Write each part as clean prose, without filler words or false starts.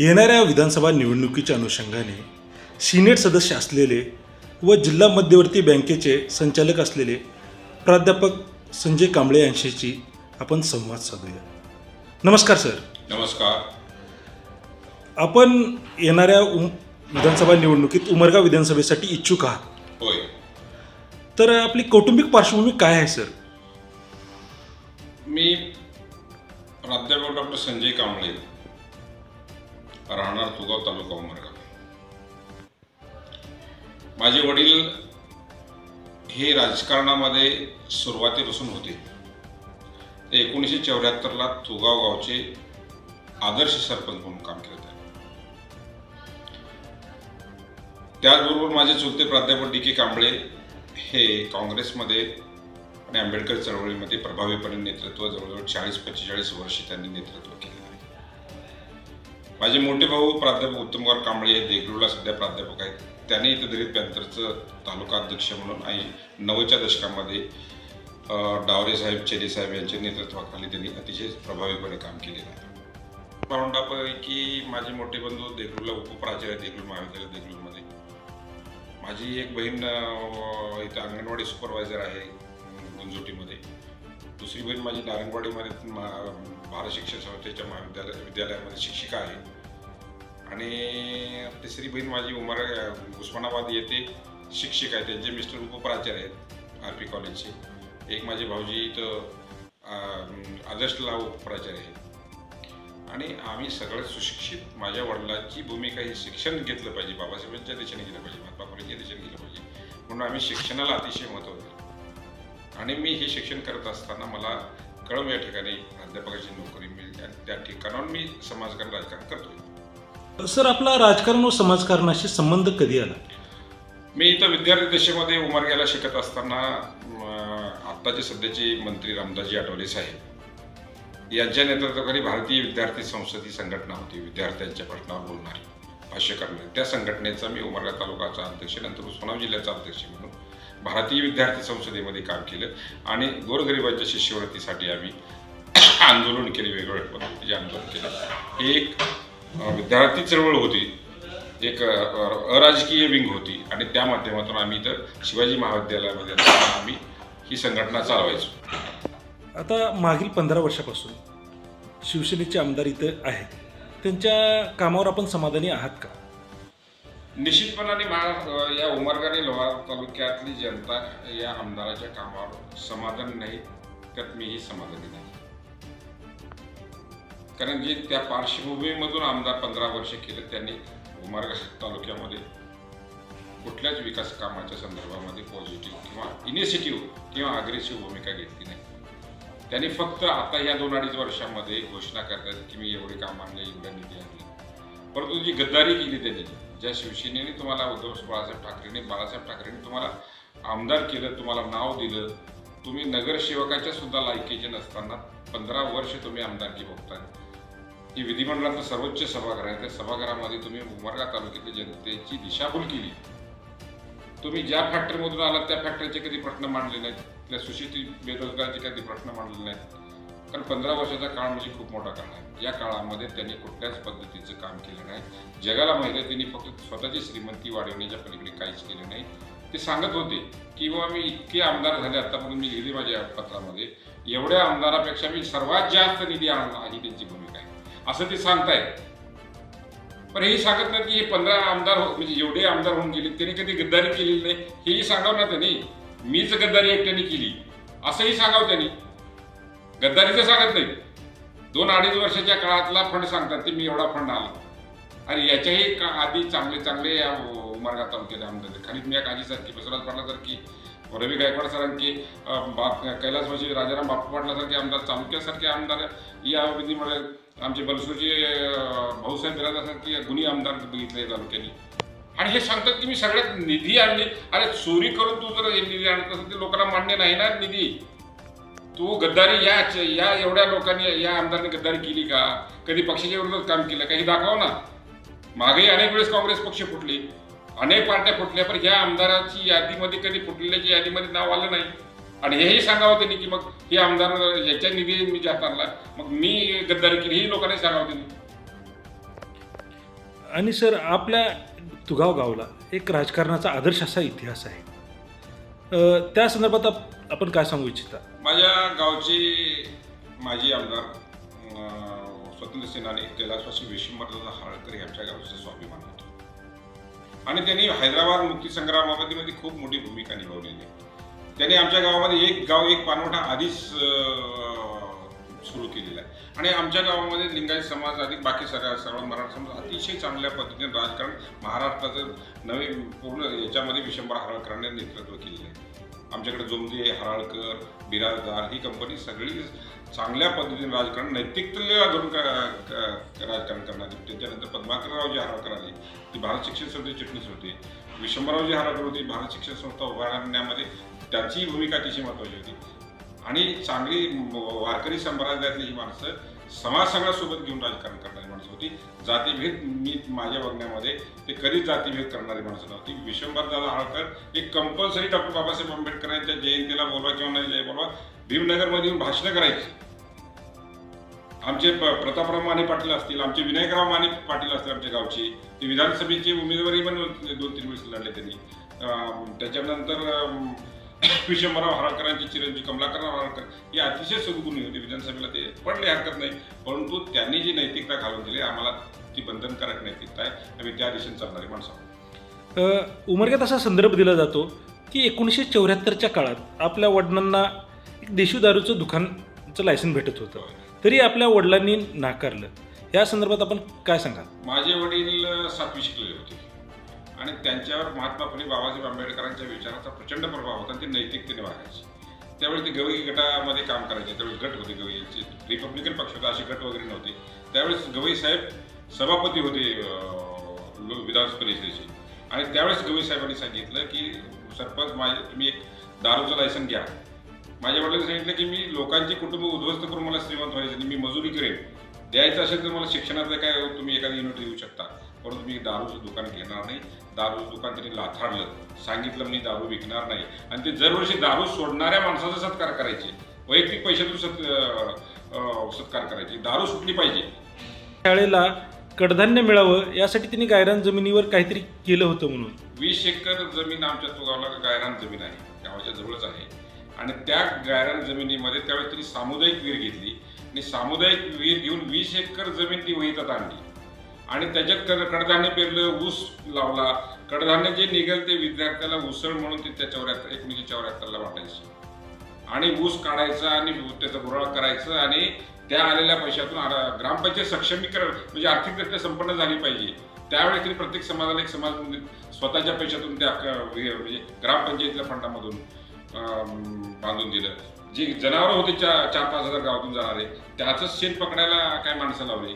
येणाऱ्या विधानसभा निवडणुकीच्या अनुषंगाने सिनेट सदस्य असलेले व जिल्हा मध्यवर्ती बँकेचे संचालक असलेले प्राध्यापक संजय कांबळे यांच्याशी आपण संवाद साधूया. नमस्कार सर. नमस्कार. आपण येणाऱ्या विधानसभा निवडणुकीत उमरगा विधानसभेसाठी इच्छुक आहात. होय. तर आपली कौटुंबिक पार्श्वभूमी काय आहे सर? मी प्राध्यापक डॉक्टर संजय कांबळे, राहणार तुगाव, तालुका उमरगा. माझे वडील हे राजकारणामध्ये सुरुवातीपासून होते. ते 1974ला तुगाव गावचे आदर्श सरपंच म्हणून काम केलं. त्याचबरोबर माझे चुलते प्राध्यापक डी.के. कांबळे हे काँग्रेसमध्ये आणि आंबेडकर चळवळीमध्ये प्रभावीपणे नेतृत्व, जवळजवळ 40-45 वर्ष त्यांनी नेतृत्व केलेलं आहे. माझे मोठे भाऊ प्राध्यापक उत्तम कुमार कांबळे हे देगलूरला सध्या प्राध्यापक आहेत. त्यांनी इथं दलित पॅंथरचं तालुका अध्यक्ष म्हणून आणि 90च्या दशकामध्ये डावरे साहेब, चेली साहेब यांच्या नेतृत्वाखाली त्यांनी अतिशय प्रभावीपणे काम केलेलं आहे. भावंडापैकी माझे मोठे बंधू देगलूरला उपप्राचार्य, देगलूर महाविद्यालय देगलूरमध्ये. माझी एक बहीण इथं अंगणवाडी सुपरवायझर आहे गुंजोटीमध्ये. दुसरी बहीण माझी नारायणवाडीमध्ये भारत शिक्षण संस्थेच्या विद्यालयामध्ये शिक्षिका आहे. आणि तिसरी बहीण माझी उस्मानाबाद येथे शिक्षक आहे. त्यांचे मिस्टर उपप्राचार्य आहेत आर.पी. कॉलेजचे. एक माझे भाऊजी इथं आदर्शला उपप्राचार्य आहेत. आणि आम्ही सगळे सुशिक्षित. माझ्या वडिलांची भूमिका ही शिक्षण घेतलं पाहिजे, बाबासाहेबांच्या दिशेने गेलं पाहिजे, महात्मा फुलेंच्या दिशेने गेलं पाहिजे, म्हणून आम्ही शिक्षणाला अतिशय महत्त्व दिलं. आणि मी हे शिक्षण करत असताना मला कळम या ठिकाणी प्राध्यापकाची नोकरी मिळते आणि त्या ठिकाणाहून मी समाजकारण, राजकारण करतोय. सर, आपला राजकारण व समाजकारणाशी संबंध कधी आला? मी इथं विद्यार्थी दशेमध्ये उमरग्याला शिकत असताना आत्ताचे सध्याचे मंत्री रामदासजी आठवले साहेब यांच्या नेतृत्वाखाली भारतीय विद्यार्थी संसद ही संघटना होती, विद्यार्थ्यांच्या प्रश्नावर बोलणारी, भाष्य करणारी. त्या संघटनेचा मी उमरगा तालुकाचा अध्यक्ष, नंतर उस्मानाबाद जिल्ह्याचा अध्यक्ष म्हणून भारतीय विद्यार्थी संसदेमध्ये काम केलं. आणि गोरगरिबांच्या शिष्यवृत्तीसाठी आम्ही आंदोलन केले, वेगवेगळ्या पद्धतीचे आंदोलन केलं. एक विद्यार्थी चळवळ होती, एक अराजकीय विंग होती आणि त्या माध्यमातून आम्ही इथं शिवाजी महाविद्यालयामध्ये आम्ही ही संघटना चालवायचो. आता मागील 15 वर्षापासून शिवसेनेचे आमदार इथं आहेत. त्यांच्या कामावर आपण समाधानी आहात का? निश्चितपणाने या उमरगा आणि लोहार तालुक्यातली जनता या आमदाराच्या कामावर समाधान नाही, त्यात मीही समाधानी नाही. कारण जे त्या पार्श्वभूमीमधून आमदार 15 वर्ष केले, त्यांनी उमरगा तालुक्यामध्ये कुठल्याच विकास कामाच्या संदर्भामध्ये पॉझिटिव्ह किंवा इनिशिएटिव्ह किंवा अग्रेसिव्ह भूमिका घेतली नाही. त्यांनी फक्त आता या 2-2.5 वर्षामध्ये घोषणा करतात की मी एवढे काम आणले, एवढा निधी आणले. परंतु जी गद्दारी केली त्यांनी, ज्या शिवसेनेने तुम्हाला बाळासाहेब ठाकरेंनी तुम्हाला आमदार केलं, तुम्हाला नाव दिलं, तुम्ही नगरसेवकाच्या सुद्धा लायकीचे नसताना 15 वर्ष तुम्ही आमदारकी भोगताय. ही विधिमंडळाचं सर्वोच्च सभागृह आहे. त्या सभागृहामध्ये तुम्ही उमरगा तालुक्यातल्या जनतेची दिशाभूल केली. तुम्ही ज्या फॅक्टरीमधून आलात त्या फॅक्टरीचे कधी प्रश्न मांडले नाहीत, त्या सुशिक्षित बेरोजगाराचे कधी प्रश्न मांडले नाहीत. कारण 15 वर्षाचा काळ म्हणजे खूप मोठा काळ आहे. या काळामध्ये त्यांनी कुठल्याच पद्धतीचं काम केलं नाही. जगाला माहिती आहे, त्यांनी फक्त स्वतःची श्रीमंती वाढवण्याच्या पलीकडे काहीच केलं नाही. ते सांगत होते की बाबा मी इतके आमदार झाले, आतापर्यंत मी लिहिली माझ्या पत्रामध्ये, एवढ्या आमदारापेक्षा मी सर्वात जास्त निधी आणला, ही त्यांची भूमिका आहे असं ते सांगतायत. पण हेही सांगत नाही की हे 15 आमदार म्हणजे एवढे आमदार होऊन गेले, त्यांनी कधी गद्दारी केलेली नाही हेही सांगावं ना त्यांनी. मीच गद्दारी एकट्याने केली असंही सांगावं त्यांनी. गद्दारीचं सांगत नाही. 2-2.5 वर्षाच्या काळातला फंड सांगतात ते मी एवढा फंड आला. आणि याच्याही आधी चांगले या उमरगा तालुक्यात आमदार खाली मी काजीसारखी, बसवराज पाटलासारखी, रवी गायकवाड सरांकी, कैलासवासी राजाराम बापू पाटलासारखे आमदार, चालुक्यासारखे आमदार, या विधिमंडळ आमचे बलसूरचे भाऊसाहेब बिरादासारखी गुन्हे आमदार बघितले तालुक्याने. आणि हे सांगतात की मी सगळ्यात निधी आणली. अरे चोरी करून तू जर निधी आणत असेल तर लोकांना मान्य नाही ना निधी. तू गद्दारी या एवढ्या लोकांनी, या आमदारांनी गद्दारी केली का? कधी पक्षाच्या विरोधात काम केलं काही दाखव ना. मागेही अनेक वेळेस काँग्रेस पक्ष फुटले, अनेक पार्ट्या फुटल्या, पण ह्या आमदाराची यादीमध्ये कधी फुटलेल्याच्या यादीमध्ये नाव आलं नाही. आणि हेही सांगावं त्यांनी की मग हे आमदार याच्या निधी मी जास्त आणला, मग मी गद्दारी केली, हेही लोकांनी सांगावं त्यांनी. आणि सर आपल्या तुगाव गावला एक राजकारणाचा आदर्श असा इतिहास आहे. त्या संदर्भात आपण काय सांगू इच्छिता? माझ्या गावची माजी आमदार स्वतंत्र सेनानी कैलासवासी विश्वंभरदादा हराळकर हे आमच्या गावचा स्वाभिमान होतो आणि त्यांनी हैदराबाद मुक्तीसंग्रामामध्ये खूप मोठी भूमिका निभावलेली आहे. त्यांनी आमच्या गावामध्ये एक गाव एक पाणवठा आधीच सुरू केलेला आहे आणि आमच्या गावामध्ये लिंगायत समाज आधी बाकी सर्व मराठा समाज अतिशय चांगल्या पद्धतीने राजकारण महाराष्ट्राचं नवे पूर्ण याच्यामध्ये विश्वंभर हराळकरांनी नेतृत्व केलेलं आहे. आमच्याकडे जोमजे हराळकर बिराजदार ही कंपनी सगळी चांगल्या पद्धतीने राजकारण नैतिकतेला धरून राजकारण करणारी. त्याच्यानंतर पद्माकररावजी हराळकर आले, ते भारत शिक्षण संस्थेचे चिटणीस होते. विश्वंभररावजी हराळकर होते, भारत शिक्षण संस्था उभारण्यामध्ये त्यांची भूमिका अतिशय महत्त्वाची होती आणि चांगली वारकरी संप्रदायातली ही माणसं समाज सगळ्या सोबत घेऊन राजकारण करणारी माणसं होती. जातीभेद मी माझ्या बघण्यामध्ये ते कधीच जातीभेद करणारी माणसं नव्हती. विश्वंभरदादा हराळकर एक कंपल्सरी डॉक्टर बाबासाहेब आंबेडकर यांच्या जयंतीला बोलवा किंवा नाही बोलवा भीमनगरमध्ये येऊन भाषणं करायची. आमचे प्रतापराव माने पाटील असतील, आमचे विनायकराव माने पाटील असतील आमच्या गावची, ते विधानसभेची उमेदवारी पण 2-3 वेळेस लढले त्यांनी. त्याच्यानंतर विश्वंभरराव हराळकरांची चिरंजीव कमलाकरराव हराळकर हे अतिशय सद्गुणी होते. विधानसभेला ते पडले हरकत नाही, परंतु त्यांनी जी नैतिकता घालून दिली आम्हाला ती बंधनकारक नैतिकता आहे. आम्ही त्या दिशेने चालणारी माणसं. उमरग्यात असा संदर्भ दिला जातो की 1974च्या काळात आपल्या वडिलांना एक देशी दारूचं दुकानचं लायसन भेटत होतं, तरी आपल्या वडिलांनी नाकारलं. या संदर्भात आपण काय सांगाल? माझे वडील 7वी शिकलेले होते आणि त्यांच्यावर महात्मा फुले बाबासाहेब आंबेडकरांच्या विचाराचा प्रचंड प्रभाव होता. ते नैतिकतेने वागायचे. त्यावेळी ते गवई गटामध्ये काम करायचे. त्यावेळी गट होते गवईचे, रिपब्लिकन पक्ष होता, असे गट वगैरे नव्हते. त्यावेळेस गवई साहेब सभापती होते विधान परिषदेचे आणि त्यावेळेस गवई साहेबांनी सांगितलं की सरपंच तुम्ही एक दारूचं लायसन घ्या. माझ्या वडिलांनी सांगितलं की मी लोकांची कुटुंब उद्ध्वस्त करून मला श्रीमंत व्हायचं नाही, मी मजुरी करेन. द्यायचं असेल तर मला शिक्षणाचं काय तुम्ही एखादी युनिट देऊ शकता, परंतु मी दारूचं दुकान घेणार नाही. दारूचं दुकान त्यांनी लाथाडलं, सांगितलं मी दारू विकणार नाही आणि ते दरवर्षी दारू सोडणाऱ्या माणसाचा सत्कार करायचे, वैयक्तिक पैशातून सत्कार करायचे. दारू सुटली पाहिजे. त्यावेळेला कडधान्य मिळावं यासाठी त्यांनी गायरान जमिनीवर काहीतरी केलं होतं म्हणून 20 एकर जमीन आमच्या तुगावला गायरान जमीन आहे, गावाच्या जवळच आहे आणि त्या गायरान जमिनीमध्ये त्यावेळेस त्यांनी सामुदायिक विहीर घेतली आणि सामुदायिक विहीर घेऊन 20 एकर जमीन ती वहितात आणली आणि त्याच्यात कडधान्य पेरलं, ऊस लावला. कडधान्य जे निघेल ते विद्यार्थ्याला उसळ म्हणून ते त्या 1974ला वाटायची आणि ऊस काढायचा आणि त्याचा गुराळ करायचं आणि त्या आलेल्या पैशातून ग्रामपंचायत सक्षमीकरण म्हणजे आर्थिकदृष्ट्या संपन्न झाली पाहिजे. त्यावेळी त्यांनी प्रत्येक समाजाला एक समाज मंदिर स्वतःच्या पैशातून त्या म्हणजे ग्रामपंचायतीच्या फंडामधून बांधून दिलं. जे जनावरं होते 4-5 हजार गावातून जाणारे त्याचंच शेत पकडायला काय माणसं लावली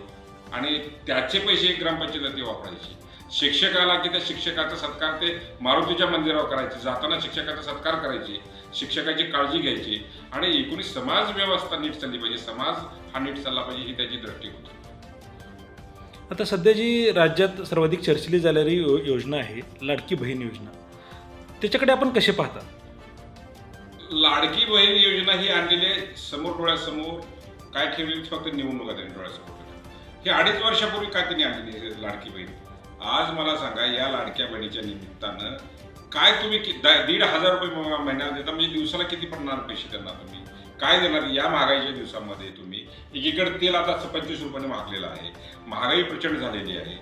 आणि त्याचे पैसे ग्रामपंचायतीला ते वापरायचे. शिक्षक आला की त्या शिक्षकाचा सत्कार ते मारुतीच्या मंदिरावर करायचे, जाताना शिक्षकाचा सत्कार करायचे, शिक्षकाची काळजी घ्यायची आणि एकूण समाज व्यवस्था नीट चालली पाहिजे, समाज हा नीट चालला पाहिजे ही त्याची दृष्टी होती. आता सध्या जी राज्यात सर्वाधिक चर्चिली जाणारी योजना आहे लाडकी बहीण योजना, त्याच्याकडे आपण कसे पाहता? लाडकी बहीण योजना ही आणलेली समोर डोळ्यासमोर काय ठेवली फक्त निवडणुका त्यांनी डोळ्यासमोर. हे 2.5 वर्षापूर्वी काय त्यांनी आणलेली लाडकी बहीण. आज मला सांगा या लाडक्या बहिणीच्या निमित्तानं काय तुम्ही 1,500 रुपये महिन्याला देता म्हणजे दिवसाला किती पडणार पैसे त्यांना तुम्ही काय देणार? या महागाईच्या दिवसामध्ये तुम्ही एकीकडे तेल आता 25 रुपयाने महागलेलं आहे, महागाई प्रचंड झालेली आहे,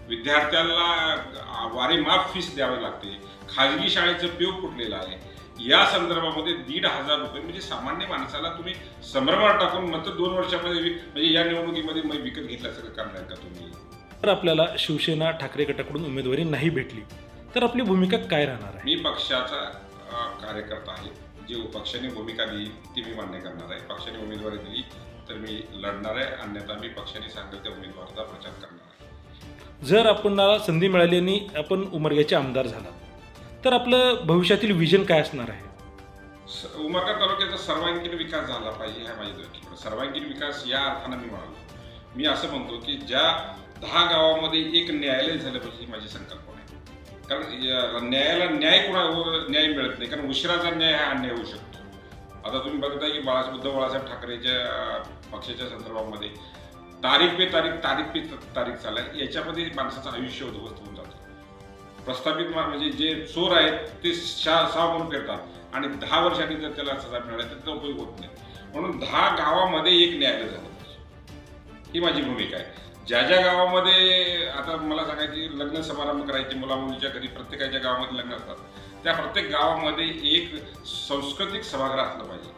विद्यार्थ्याला वारी माफ फीस द्यावी लागते, खाजगी शाळेचं पेव फुटलेलं आहे. या संदर्भामध्ये 1,500 रुपये म्हणजे सामान्य माणसाला तुम्ही संभ्रमात टाकून नंतर 2 वर्षामध्ये म्हणजे या निवडणुकीमध्ये मग विकत घेतल्यासारखं करणार का तुम्ही? तर आपल्याला शिवसेना ठाकरे गटाकडून उमेदवारी नाही भेटली तर आपली भूमिका काय राहणार आहे? मी पक्षाचा कार्यकर्ता आहे. जे पक्षाने भूमिका दिली ती मी मान्य करणार आहे. पक्षाने उमेदवारी दिली तर मी लढणार आहे, अन्यथा मी पक्षाने सांगेल त्या उमेदवाराचा प्रचार करणार आहे. जर आपणाला संधी मिळाली आणि आपण उमरग्याचे आमदार झाला तर आपलं भविष्यातील विजन काय असणार आहे? उमरगा तालुक्याचा सर्वांगीण विकास झाला पाहिजे ह्या माझ्या दृष्टीकोन. सर्वांगीण विकास या अर्थानं मी म्हणालो. मी असं म्हणतो की ज्या 10 गावामध्ये एक न्यायालय झालं पाहिजे ही माझी संकल्पना आहे. कारण न्यायाला न्याय मिळत नाही, कारण उशिराचा न्याय हा अन्याय होऊ शकतो. आता तुम्ही बघताय की उद्धव बाळासाहेब ठाकरेच्या पक्षाच्या संदर्भामध्ये तारीख पे तारीख चालाय, याच्यामध्ये माणसाचं आयुष्य उद्ध्वस्त होऊन जातं. प्रस्थापित म्हणजे जे चोर आहेत ते सहा म्हणून फिरतात आणि 10 वर्षांनी जर त्याला सजा मिळाली तर त्याचा उपयोग होत नाही. म्हणून 10 गावामध्ये एक न्यायालय झालं पाहिजे, ही माझी भूमिका आहे. ज्या गावामध्ये आता मला सांगायची लग्न समारंभ करायचे, मुला मुलीच्या घरी प्रत्येकाच्या गावामध्ये लग्न असतात, त्या प्रत्येक गावामध्ये एक सांस्कृतिक सभागृह असलं पाहिजे.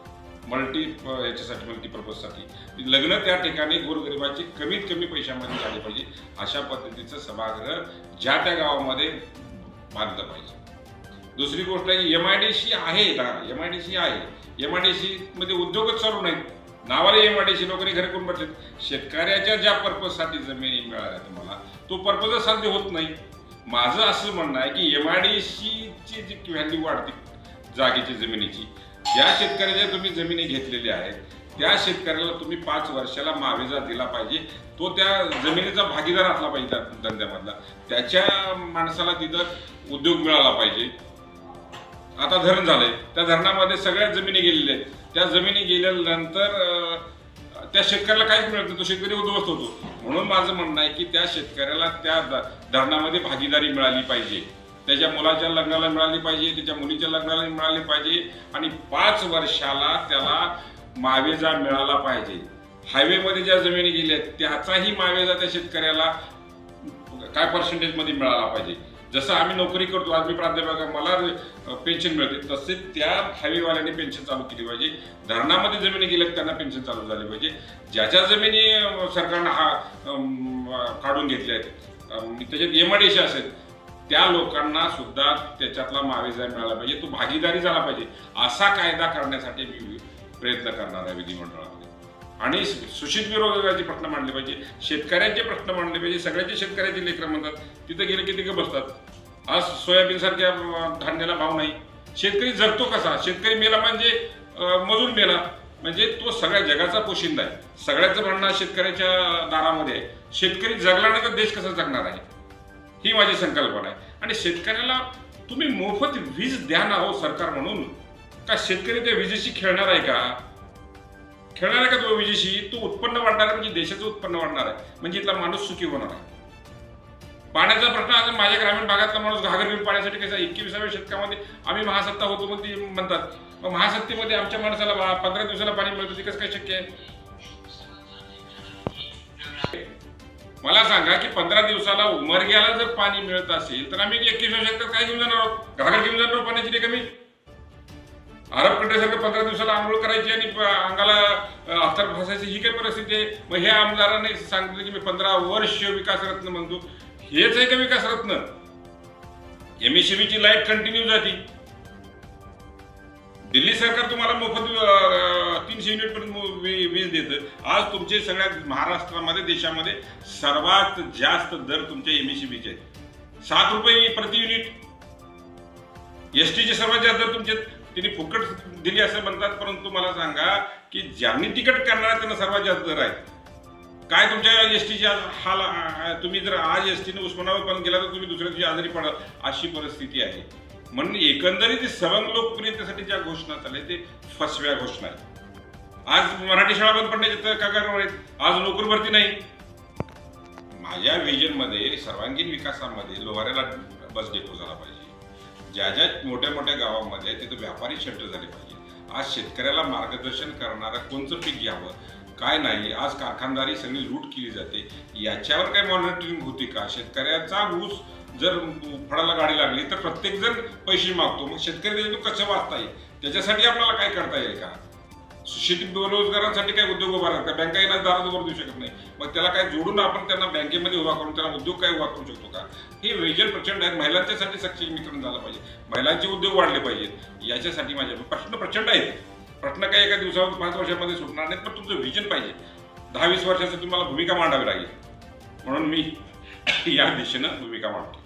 मल्टीपर्पजसाठी लग्न त्या ठिकाणी गोरगरिबाची कमीत कमी पैशामध्ये झाले पाहिजे, अशा पद्धतीचं सभागृह ज्या त्या गावामध्ये बांधलं पाहिजे. दुसरी गोष्ट आहे, MIDC आहे. MIDC मध्ये उद्योगच चालू नाहीत, नावाला MIDC, लोकांनी घरी करून बसलेत. शेतकऱ्याच्या ज्या पर्पजसाठी जमिनी मिळाल्या तुम्हाला, तो पर्पजच साध्य होत नाही. माझं असं म्हणणं आहे की MIDCची जी व्हॅल्यू वाढते जागेची, जमिनीची, ज्या शेतकऱ्याच्या तुम्ही जमिनी घेतलेल्या आहेत त्या शेतकऱ्याला तुम्ही 5 वर्षाला मावेजा दिला पाहिजे. तो त्या जमिनीचा भागीदार असला पाहिजे त्या धंद्यामधला, त्याच्या माणसाला तिथं उद्योग मिळाला पाहिजे. आता धरण झालंय, त्या धरणामध्ये सगळ्या जमिनी गेलेल्या आहेत. त्या जमिनी गेल्यानंतर त्या शेतकऱ्याला काहीच मिळत नाही, तो शेतकरी उद्ध्वस्त होतो. म्हणून माझं म्हणणं आहे की त्या शेतकऱ्याला त्या धरणामध्ये भागीदारी मिळाली पाहिजे, त्याच्या मुलाच्या लग्नाला मिळाली पाहिजे, त्याच्या मुलीच्या लग्नाला मिळाली पाहिजे आणि 5 वर्षाला त्याला मावेजा मिळाला पाहिजे. हायवेमध्ये ज्या जमिनी गेल्या त्याचाही मावेजा त्या शेतकऱ्याला काय पर्सेंटेजमध्ये मिळाला पाहिजे. जसं आम्ही नोकरी करतो, आज मी प्राध्यापक, मला पेन्शन मिळते, तसे त्या हायवेवाल्यांनी पेन्शन चालू केली पाहिजे. धरणामध्ये जमिनी गेल्या त्यांना पेन्शन चालू झाली पाहिजे. ज्याच्या जमिनी सरकारनं काढून घेतल्या आहेत, त्याच्यात MIDC असेल, त्या लोकांना सुद्धा त्याच्यातला मावेजा मिळाला पाहिजे, तो भागीदारी झाला पाहिजे. असा कायदा करण्यासाठी मी प्रयत्न करणार आहे विधिमंडळामध्ये. आणि सूचित विरोधाचे प्रश्न मांडले पाहिजे, शेतकऱ्यांचे प्रश्न मांडले पाहिजे. सगळ्याचे शेतकऱ्याचे लेकरं म्हणतात, तिथं गेले की तिघं बसतात. आज सोयाबीन सारख्या धान्याला भाव नाही, शेतकरी जगतो कसा? शेतकरी मेला म्हणजे मजूर मेला म्हणजे तो सगळ्या जगाचा पोशिंदा आहे. सगळ्याचं म्हणणं शेतकऱ्याच्या दारामध्ये आहे. शेतकरी जगला नाही तर देश कसा जगणार आहे, ही माझी संकल्पना आहे. आणि शेतकऱ्याला तुम्ही मोफत वीज द्या ना हो सरकार म्हणून. का शेतकरी त्या विजेशी खेळणार आहे का? खेळणार आहे का तो विजेशी? तो उत्पन्न वाढणार आहे, म्हणजे देशाचं उत्पन्न वाढणार आहे, म्हणजे इथला माणूस सुखी होणार आहे. पाण्याचा प्रश्न, आज माझ्या ग्रामीण भागातला माणूस घागर घेऊन पाण्यासाठी कसा, 21व्या शतकामध्ये आम्ही महासत्ता होतो म्हणतात. मग महासत्तेमध्ये आमच्या माणसाला 15 दिवसाला पाणी मिळतं, ते कसं काय शक्य आहे? मला सांगा की 15 दिवसाला उमरग्याला जर पाणी मिळत असेल तर आम्ही 21व्या शतकात काय घेऊन जाणार आहोत? घागर घेऊन जाणार पाण्याची कमी. अरब कंट्रीसारखं 15 दिवसाला आंघोळ करायची आणि अंगाला अत्तर फसायची, ही काय परिस्थिती आहे? मग हे आमदारांनी सांगितलं की मी 15 वर्ष विकासरत्न म्हणतो. हेच आहे का विकासरत्न? MSCBची लाईट कंटिन्यू जाती. दिल्ली सरकार तुम्हाला मोफत 300 युनिट पर्यंत वीज देतं. आज तुमचे सगळ्या महाराष्ट्रामध्ये, देशामध्ये सर्वात जास्त दर तुमच्या MSCBचे आहेत, 7 रुपये प्रति युनिट. STचे सर्वात जास्त दर तुमचे, तिने फुकट दिली असं म्हणतात, परंतु मला सांगा की ज्यांनी तिकीट करणार त्यांना सर्वात जास्त दर आहेत. काय तुमच्या STचे हाल? तुम्ही जर आज STने उस्मानाबाद पण गेला तर तुम्ही दुसऱ्या दिवशी आजारी पडाल, अशी परिस्थिती आहे. म्हणून एकंदरीत सवंग लोकप्रियतेसाठी ज्या घोषणा चालल्या ते फसव्या घोषणा आहेत. आज मराठी शाळा बंद पडण्याच्या कागावर आहेत, आज नोकरी भरती नाही. माझ्या व्हिजनमध्ये सर्वांगीण विकासामध्ये लोहाऱ्याला बस डेपो झाला पाहिजे, ज्या मोठ्या मोठ्या गावामध्ये तिथे व्यापारी शेल्टर झाले पाहिजे. आज शेतकऱ्याला मार्गदर्शन करणारं कोणतं पीक घ्यावं काय नाही, आज कारखानदारी सगळी लूट केली जाते. याच्यावर काय मॉनिटरिंग होती का? शेतकऱ्याचा ऊस जर फळाला गाडी लागली तर प्रत्येक जण पैसे मागतो, मग शेतकरी कसं वाचता येईल? त्याच्यासाठी आपल्याला काय करता येईल का? शेती बेरोजगारांसाठी काय उद्योग उभा राहतात? बँका येणार दारात उभं देऊ शकत नाही, मग त्याला काय जोडून आपण त्यांना बँकेमध्ये उभा करून त्यांना उद्योग काय उभा करू शकतो का? हे विजन प्रचंड आहे. महिलांच्यासाठी सक्षमीकरण झालं पाहिजे, महिलांचे उद्योग वाढले पाहिजेत. याच्यासाठी माझे प्रश्न प्रचंड आहेत. प्रश्न काय एका दिवसावर 5 वर्षामध्ये सुटणार नाहीत, पण तुमचं व्हिजन पाहिजे. 10-20 वर्षाचं तुम्हाला भूमिका मांडावी लागेल. म्हणून मी या दिशेनं भूमिका मांडतो.